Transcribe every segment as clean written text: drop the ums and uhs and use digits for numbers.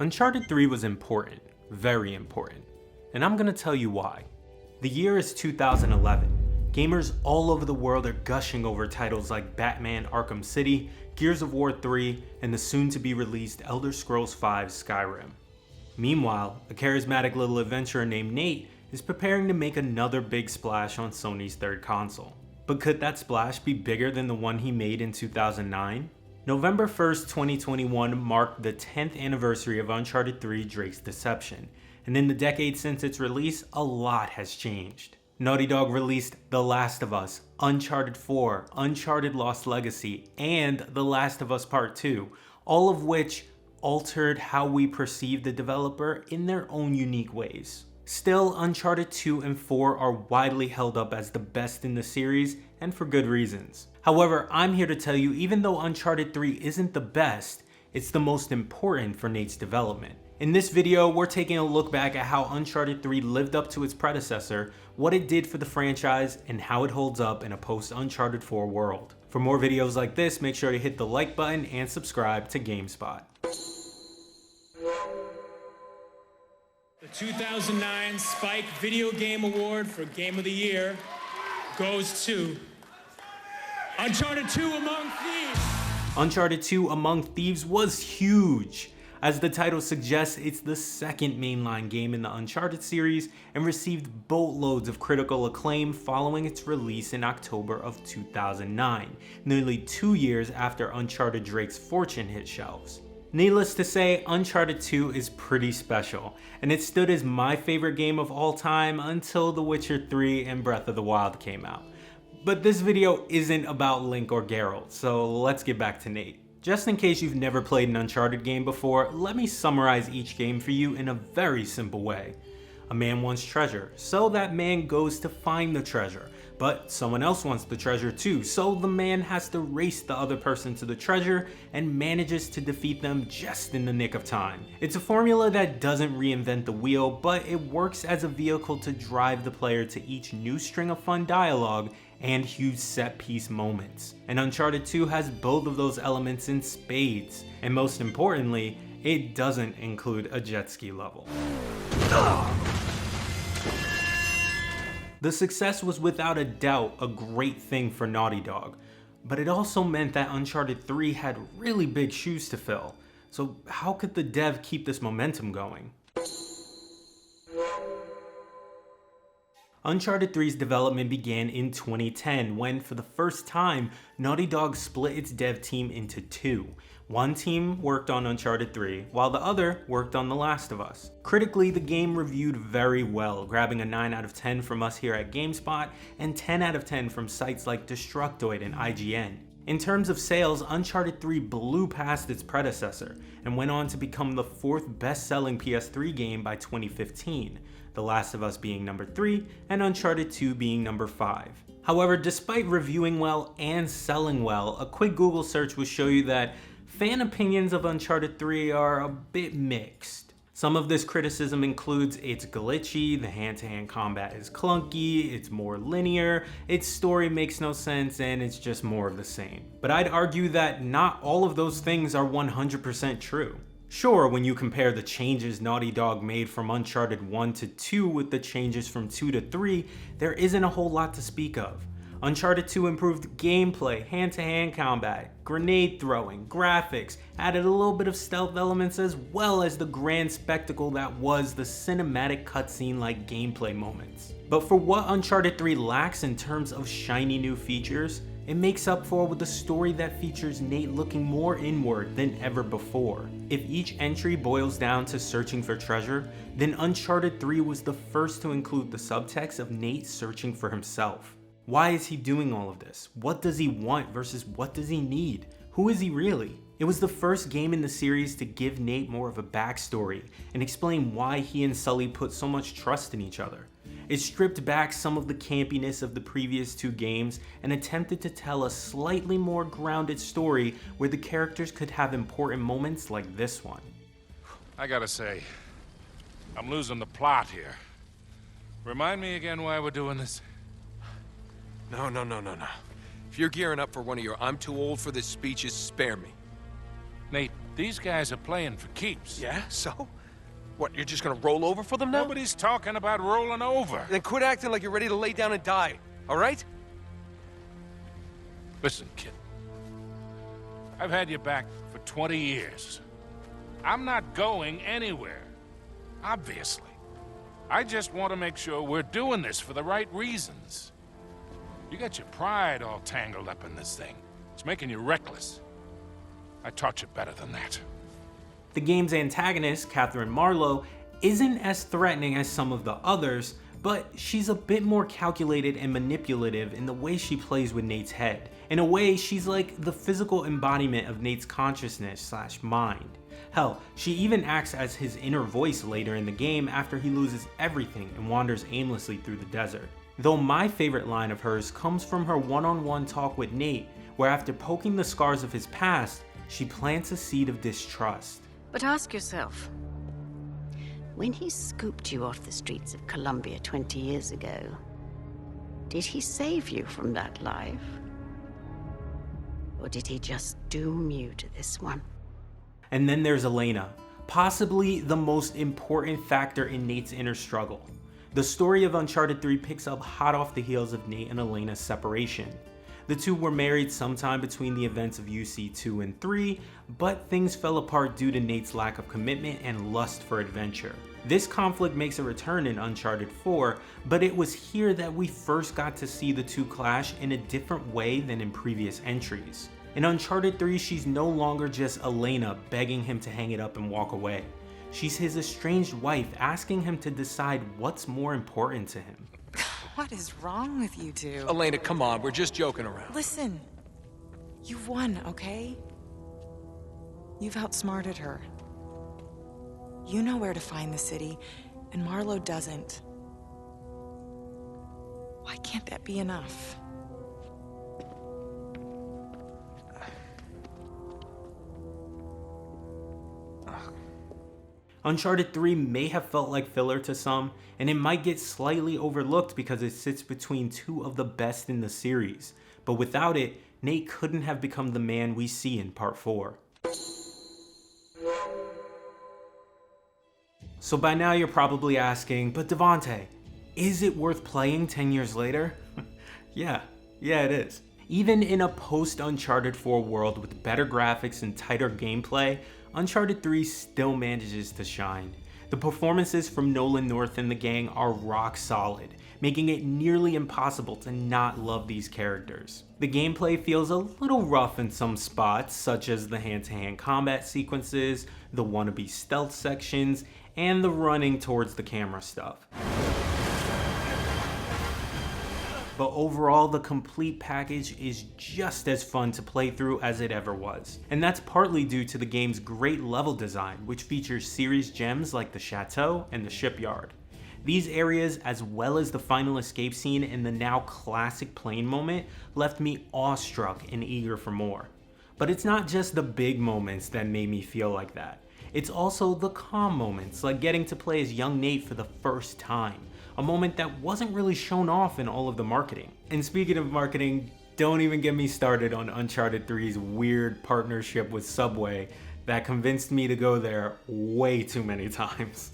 Uncharted 3 was important, very important, and I'm gonna tell you why. The year is 2011. Gamers all over the world are gushing over titles like Batman Arkham City, Gears of War 3, and the soon-to-be-released Elder Scrolls V Skyrim. Meanwhile, a charismatic little adventurer named Nate is preparing to make another big splash on Sony's third console. But could that splash be bigger than the one he made in 2009? November 1st, 2021 marked the 10th anniversary of Uncharted 3 Drake's Deception, and in the decade since its release, a lot has changed. Naughty Dog released The Last of Us, Uncharted 4, Uncharted Lost Legacy, and The Last of Us Part 2, all of which altered how we perceive the developer in their own unique ways. Still, Uncharted 2 and 4 are widely held up as the best in the series, and for good reasons. However, I'm here to tell you, even though Uncharted 3 isn't the best, it's the most important for Nate's development. In this video, we're taking a look back at how Uncharted 3 lived up to its predecessor, what it did for the franchise, and how it holds up in a post-Uncharted 4 world. For more videos like this, make sure to hit the like button and subscribe to GameSpot. The 2009 Spike Video Game Award for Game of the Year goes to Uncharted 2 Among Thieves. Uncharted 2 Among Thieves was huge. As the title suggests, it's the second mainline game in the Uncharted series and received boatloads of critical acclaim following its release in October of 2009, nearly 2 years after Uncharted Drake's Fortune hit shelves. Needless to say, Uncharted 2 is pretty special, and it stood as my favorite game of all time until The Witcher 3 and Breath of the Wild came out. But this video isn't about Link or Geralt, so let's get back to Nate. Just in case you've never played an Uncharted game before, let me summarize each game for you in a very simple way. A man wants treasure, so that man goes to find the treasure. But someone else wants the treasure too, so the man has to race the other person to the treasure and manages to defeat them just in the nick of time. It's a formula that doesn't reinvent the wheel, but it works as a vehicle to drive the player to each new string of fun dialogue and huge set-piece moments. And Uncharted 2 has both of those elements in spades, and most importantly, it doesn't include a jet ski level. The success was without a doubt a great thing for Naughty Dog, but it also meant that Uncharted 3 had really big shoes to fill. So how could the dev keep this momentum going? Uncharted 3's development began in 2010 when, for the first time, Naughty Dog split its dev team into two. One team worked on Uncharted 3, while the other worked on The Last of Us. Critically, the game reviewed very well, grabbing a 9 out of 10 from us here at GameSpot and 10 out of 10 from sites like Destructoid and IGN. In terms of sales, Uncharted 3 blew past its predecessor and went on to become the fourth best-selling PS3 game by 2015. The Last of Us being number 3, and Uncharted 2 being number 5. However, despite reviewing well and selling well, a quick Google search will show you that fan opinions of Uncharted 3 are a bit mixed. Some of this criticism includes it's glitchy, the hand-to-hand combat is clunky, it's more linear, its story makes no sense, and it's just more of the same. But I'd argue that not all of those things are 100% true. Sure, when you compare the changes Naughty Dog made from Uncharted 1 to 2 with the changes from 2 to 3, there isn't a whole lot to speak of. Uncharted 2 improved gameplay, hand-to-hand combat, grenade throwing, graphics, added a little bit of stealth elements as well as the grand spectacle that was the cinematic cutscene-like gameplay moments. But for what Uncharted 3 lacks in terms of shiny new features, it makes up for with a story that features Nate looking more inward than ever before. If each entry boils down to searching for treasure, then Uncharted 3 was the first to include the subtext of Nate searching for himself. Why is he doing all of this? What does he want versus what does he need? Who is he really? It was the first game in the series to give Nate more of a backstory and explain why he and Sully put so much trust in each other. It stripped back some of the campiness of the previous two games and attempted to tell a slightly more grounded story where the characters could have important moments like this one. I gotta say, I'm losing the plot here. Remind me again why we're doing this? No. If you're gearing up for one of your "I'm too old for this" speeches, spare me. Nate, these guys are playing for keeps. Yeah, so? What, you're just gonna roll over for them now? Nobody's talking about rolling over. Then quit acting like you're ready to lay down and die, all right? Listen, kid. I've had your back for 20 years. I'm not going anywhere. Obviously. I just want to make sure we're doing this for the right reasons. You got your pride all tangled up in this thing. It's making you reckless. I taught you better than that. The game's antagonist, Catherine Marlowe, isn't as threatening as some of the others, but she's a bit more calculated and manipulative in the way she plays with Nate's head. In a way, she's like the physical embodiment of Nate's consciousness/mind. Hell, she even acts as his inner voice later in the game after he loses everything and wanders aimlessly through the desert. Though my favorite line of hers comes from her one-on-one talk with Nate, where after poking the scars of his past, she plants a seed of distrust. But ask yourself, when he scooped you off the streets of Colombia 20 years ago, did he save you from that life? Or did he just doom you to this one? And then there's Elena, possibly the most important factor in Nate's inner struggle. The story of Uncharted 3 picks up hot off the heels of Nate and Elena's separation. The two were married sometime between the events of UC 2 and 3, but things fell apart due to Nate's lack of commitment and lust for adventure. This conflict makes a return in Uncharted 4, but it was here that we first got to see the two clash in a different way than in previous entries. In Uncharted 3, she's no longer just Elena begging him to hang it up and walk away. She's his estranged wife asking him to decide what's more important to him. What is wrong with you two? Elena, come on, we're just joking around. Listen, you've won, okay? You've outsmarted her. You know where to find the city, and Marlowe doesn't. Why can't that be enough? Uncharted 3 may have felt like filler to some, and it might get slightly overlooked because it sits between two of the best in the series, but without it, Nate couldn't have become the man we see in Part 4. So by now you're probably asking, but DeVante, is it worth playing 10 years later? Yeah, it is. Even in a post-Uncharted 4 world with better graphics and tighter gameplay, Uncharted 3 still manages to shine. The performances from Nolan North and the gang are rock solid, making it nearly impossible to not love these characters. The gameplay feels a little rough in some spots, such as the hand-to-hand combat sequences, the wannabe stealth sections, and the running towards the camera stuff. But overall, the complete package is just as fun to play through as it ever was. And that's partly due to the game's great level design, which features series gems like the chateau and the shipyard. These areas, as well as the final escape scene and the now classic plane moment, left me awestruck and eager for more. But it's not just the big moments that made me feel like that. It's also the calm moments, like getting to play as young Nate for the first time. A moment that wasn't really shown off in all of the marketing. And speaking of marketing, don't even get me started on Uncharted 3's weird partnership with Subway that convinced me to go there way too many times.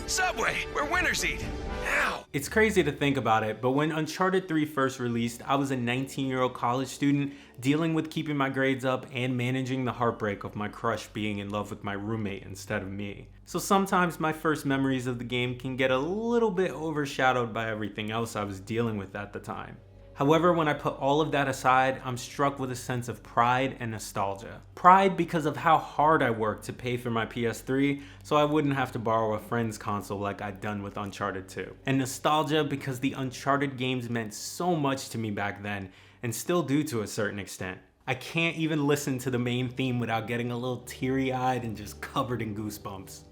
Subway, where winners eat. Ow! It's crazy to think about it, but when Uncharted 3 first released, I was a 19-year-old college student dealing with keeping my grades up and managing the heartbreak of my crush being in love with my roommate instead of me. So sometimes my first memories of the game can get a little bit overshadowed by everything else I was dealing with at the time. However, when I put all of that aside, I'm struck with a sense of pride and nostalgia. Pride because of how hard I worked to pay for my PS3 so I wouldn't have to borrow a friend's console like I'd done with Uncharted 2. And nostalgia because the Uncharted games meant so much to me back then, and still do to a certain extent. I can't even listen to the main theme without getting a little teary-eyed and just covered in goosebumps.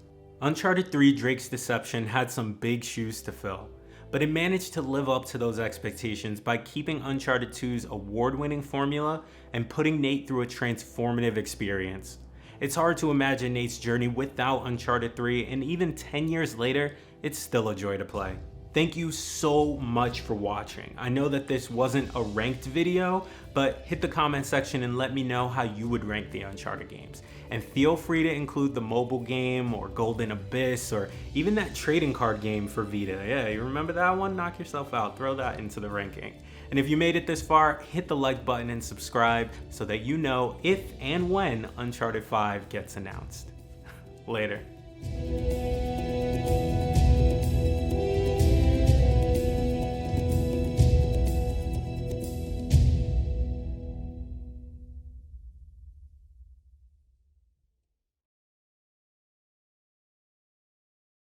Uncharted 3 Drake's Deception had some big shoes to fill, but it managed to live up to those expectations by keeping Uncharted 2's award-winning formula and putting Nate through a transformative experience. It's hard to imagine Nate's journey without Uncharted 3, and even 10 years later, it's still a joy to play. Thank you so much for watching. I know that this wasn't a ranked video, but hit the comment section and let me know how you would rank the Uncharted games. And feel free to include the mobile game or Golden Abyss or even that trading card game for Vita. Yeah, you remember that one? Knock yourself out, throw that into the ranking. And if you made it this far, hit the like button and subscribe so that you know if and when Uncharted 5 gets announced. Later.